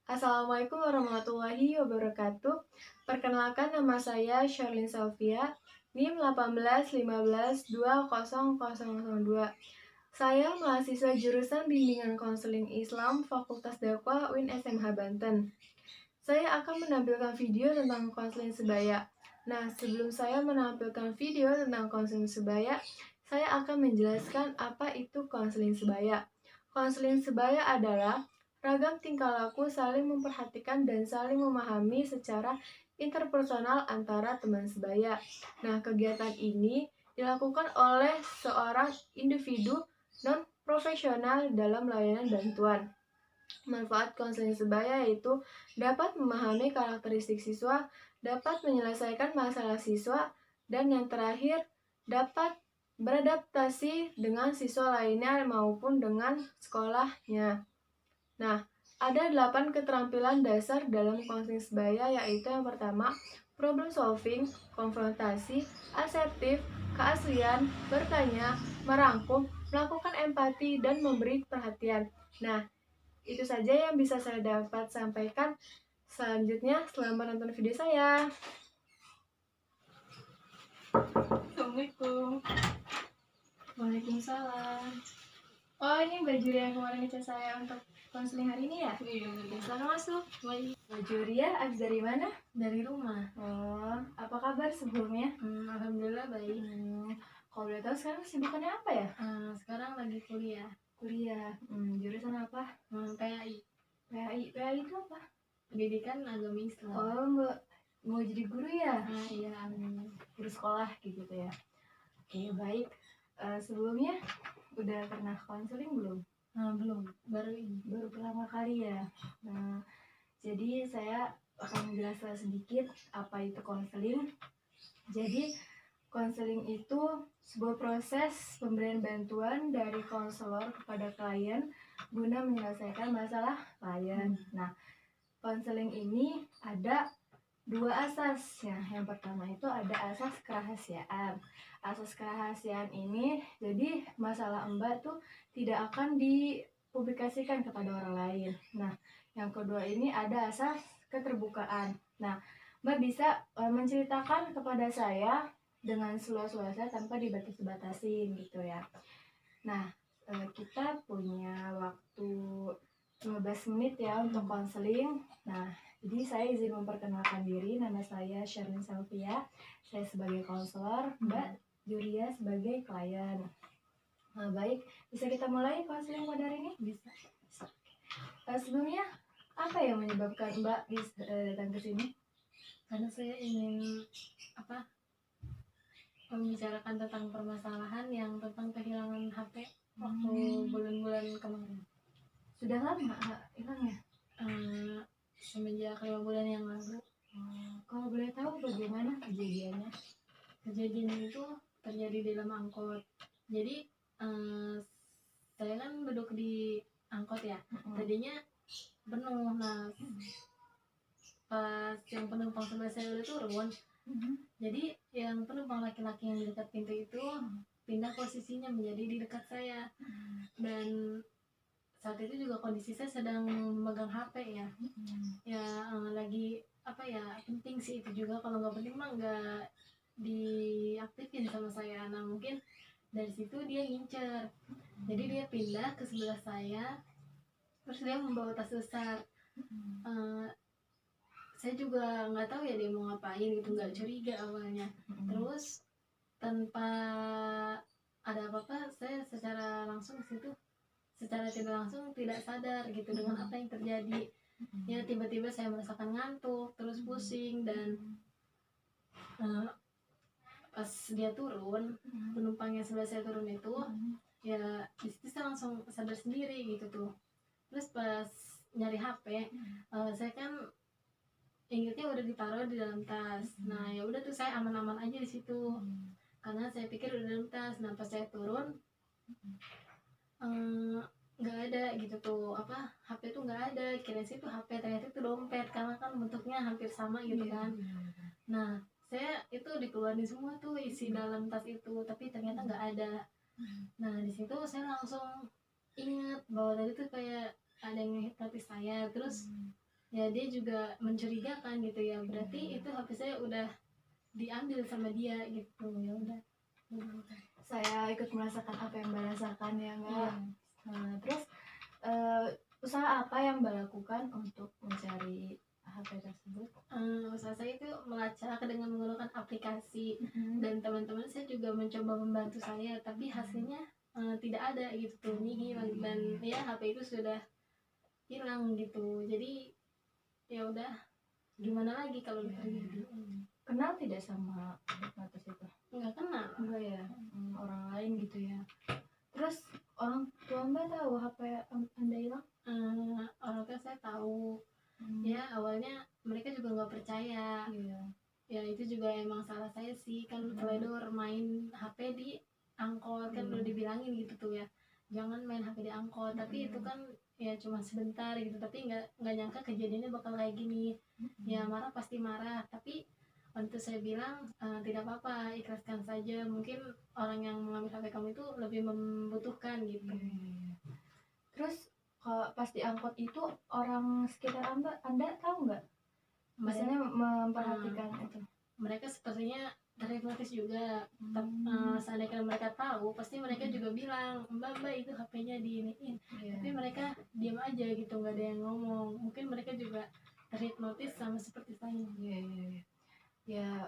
Assalamualaikum warahmatullahi wabarakatuh. Perkenalkan, nama saya Sherlyn Salvia, NIM 1815120002. Saya mahasiswa jurusan Bimbingan Konseling Islam Fakultas Dakwah UIN SMH Banten. Saya akan menampilkan video tentang konseling sebaya. Nah, sebelum saya menampilkan video tentang konseling sebaya, saya akan menjelaskan apa itu konseling sebaya. Konseling sebaya adalah ragam tingkah laku saling memperhatikan dan saling memahami secara interpersonal antara teman sebaya. Nah, kegiatan ini dilakukan oleh seorang individu non-profesional dalam layanan bantuan. Manfaat konseling sebaya yaitu dapat memahami karakteristik siswa, dapat menyelesaikan masalah siswa, dan yang terakhir dapat beradaptasi dengan siswa lainnya maupun dengan sekolahnya. Nah, ada 8 keterampilan dasar dalam konseling sebaya, yaitu yang pertama, problem solving, konfrontasi, asertif, keaslian, bertanya, merangkum, melakukan empati, dan memberi perhatian. Nah, itu saja yang bisa saya dapat sampaikan. Selanjutnya, selamat menonton video saya. Assalamualaikum. Waalaikumsalam. Oh, ini Mbak Juria yang kemarin ngechat saya untuk konseling hari ini ya? Iya. Selamat masuk. Mbak Juria, habis dari mana? Dari rumah. Oh, apa kabar sebelumnya? Alhamdulillah baik. Kalau boleh tahu sekarang kesibukannya apa ya? Sekarang lagi kuliah. Jurusan apa? PAI. PAI itu apa? Pendidikan Agama Islam. Oh, mau jadi guru ya? Iya. Guru sekolah gitu ya. Oke, baik. Sebelumnya udah pernah konseling belum? Belum. Baru pertama kali ya. Nah, jadi saya akan menjelaskan sedikit apa itu konseling. Jadi konseling itu sebuah proses pemberian bantuan dari konselor kepada klien guna menyelesaikan masalah klien. Nah, konseling ini ada dua asas ya. Yang pertama itu ada asas kerahasiaan. Asas kerahasiaan ini jadi masalah Mbak tuh tidak akan dipublikasikan kepada orang lain. Nah, yang kedua ini ada asas keterbukaan. Nah, Mbak bisa menceritakan kepada saya dengan seluas-luasnya tanpa dibatas-batasin gitu ya. Nah, kita punya waktu 15 menit ya untuk konseling. Nah, jadi saya izin memperkenalkan diri, nama saya Sherlyn Salvia. Saya sebagai konselor, Mbak Juria sebagai klien. Nah, baik, bisa kita mulai konseling pada hari ini? Bisa. Sebelumnya, apa yang menyebabkan Mbak datang ke sini? Karena saya ingin membicarakan tentang permasalahan yang tentang kehilangan HP waktu bulan-bulan kemarin. Sudah lama hilangnya? Semenjak 5 bulan yang lalu. Kalau boleh tahu bagaimana kejadiannya? Kejadian itu terjadi di dalam angkot. Jadi saya kan duduk di angkot ya. Tadinya penuh. Nah, pas yang penumpang sebelah saya udah turun, jadi yang penumpang laki-laki yang di dekat pintu itu pindah posisinya menjadi di dekat saya. Dan saat itu juga kondisi saya sedang memegang HP ya. Lagi penting sih itu juga. Kalau nggak penting mah nggak diaktifin sama saya. Nah, mungkin dari situ dia ngincer, jadi dia pindah ke sebelah saya, terus dia membawa tas besar. Saya juga nggak tahu ya dia mau ngapain gitu, nggak curiga awalnya. Terus tanpa ada apa-apa, saya secara tidak langsung tidak sadar gitu dengan apa yang terjadi. Ya, tiba-tiba saya merasakan ngantuk, terus pusing, dan pas dia turun, penumpang yang sebelah saya turun itu, ya di situ saya langsung sadar sendiri gitu tuh. Terus pas nyari HP, saya kan ingetnya udah ditaruh di dalam tas. Nah, ya udah tuh saya aman-aman aja di situ, karena saya pikir udah dalam tas. Nah, pas saya turun, nggak ada gitu tuh, HP tuh nggak ada. Kira sih tuh HP, ternyata itu dompet, karena kan bentuknya hampir sama gitu kan. Nah, saya itu dikeluarin semua tuh isi dalam tas itu, tapi ternyata nggak ada. Nah, di situ saya langsung ingat bahwa tadi tuh kayak ada yang ngehipnotis saya. Terus ya dia juga mencurigakan gitu ya, berarti itu HP saya udah diambil sama dia gitu. Ya udah. Saya ikut merasakan apa yang Mbak rasakan ya Mbak. Iya. Terus usaha apa yang Mbak lakukan untuk mencari HP tersebut? Usaha saya itu melacak dengan menggunakan aplikasi, dan teman-teman saya juga mencoba membantu saya, tapi hasilnya tidak ada gitu, nihil, dan ya HP itu sudah hilang gitu. Jadi ya udah, gimana lagi kalau terjadi. Kenal tidak sama notis itu? Nggak kenal. Enggak ya, orang lain gitu ya. Terus orang tua Mbak tahu HP Anda hilang? Orang tua saya tahu. Ya awalnya mereka juga nggak percaya. Ya itu juga emang salah saya sih, kan teledor main HP di angkot, kan udah dibilangin gitu tuh ya, jangan main HP di angkot. Tapi itu kan ya cuma sebentar gitu, tapi nggak nyangka kejadiannya bakal kayak gini. Ya marah pasti marah, tapi waktu saya bilang tidak apa-apa, ikhlaskan saja, mungkin orang yang mengambil HP kamu itu lebih membutuhkan gitu. Terus kalau pas di angkot itu orang sekitar Anda tahu nggak? Misalnya memperhatikan itu. Mereka sepertinya terhipnotis juga. Seandainya mereka tahu, pasti mereka juga bilang, mbak itu HP-nya diiniin. Tapi mereka diam aja gitu, nggak ada yang ngomong. Mungkin mereka juga terhipnotis sama seperti saya. Ya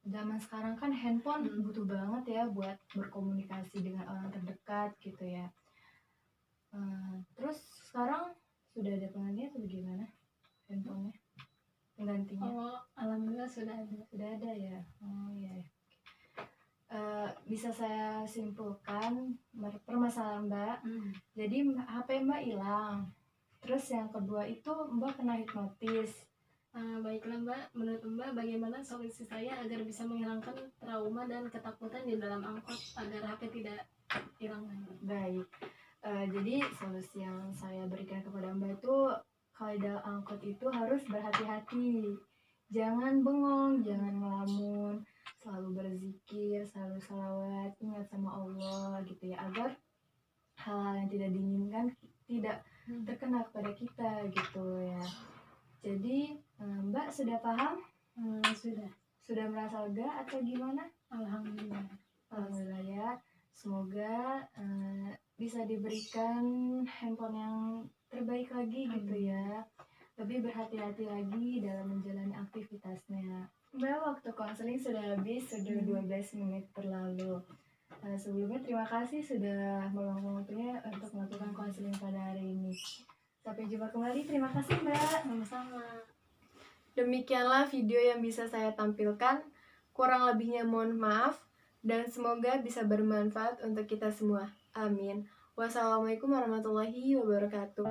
zaman sekarang kan handphone butuh banget ya buat berkomunikasi dengan orang terdekat gitu ya. Terus sekarang sudah ada penggantinya atau bagaimana handphonenya? Penggantinya? Alhamdulillah sudah ada ya. Bisa saya simpulkan permasalahan Mbak. Jadi HP Mbak hilang. Terus yang kedua itu Mbak kena hipnotis. Baiklah Mbak, menurut Mbak bagaimana solusi saya agar bisa menghilangkan trauma dan ketakutan di dalam angkot agar HP tidak hilang lagi? Baik. Jadi solusi yang saya berikan kepada Mbak itu, kalau di dalam angkot itu harus berhati-hati, jangan bengong, jangan ngelamun, selalu berzikir, selalu salawat, ingat sama Allah gitu ya, agar hal-hal yang tidak diinginkan tidak terkena kepada kita gitu ya. Jadi Mbak sudah paham? Sudah merasa lega atau gimana? Alhamdulillah ya. Semoga bisa diberikan handphone yang terbaik lagi gitu ya. Lebih berhati-hati lagi dalam menjalani aktivitasnya. Mbak, waktu konseling sudah habis, sudah 12 menit berlalu. Sebelumnya terima kasih sudah meluangkan waktunya untuk melakukan konseling pada hari ini. Sampai jumpa kembali, terima kasih Mbak. Sama-sama. Demikianlah video yang bisa saya tampilkan. Kurang lebihnya mohon maaf. Dan semoga bisa bermanfaat untuk kita semua. Amin. Wassalamualaikum warahmatullahi wabarakatuh.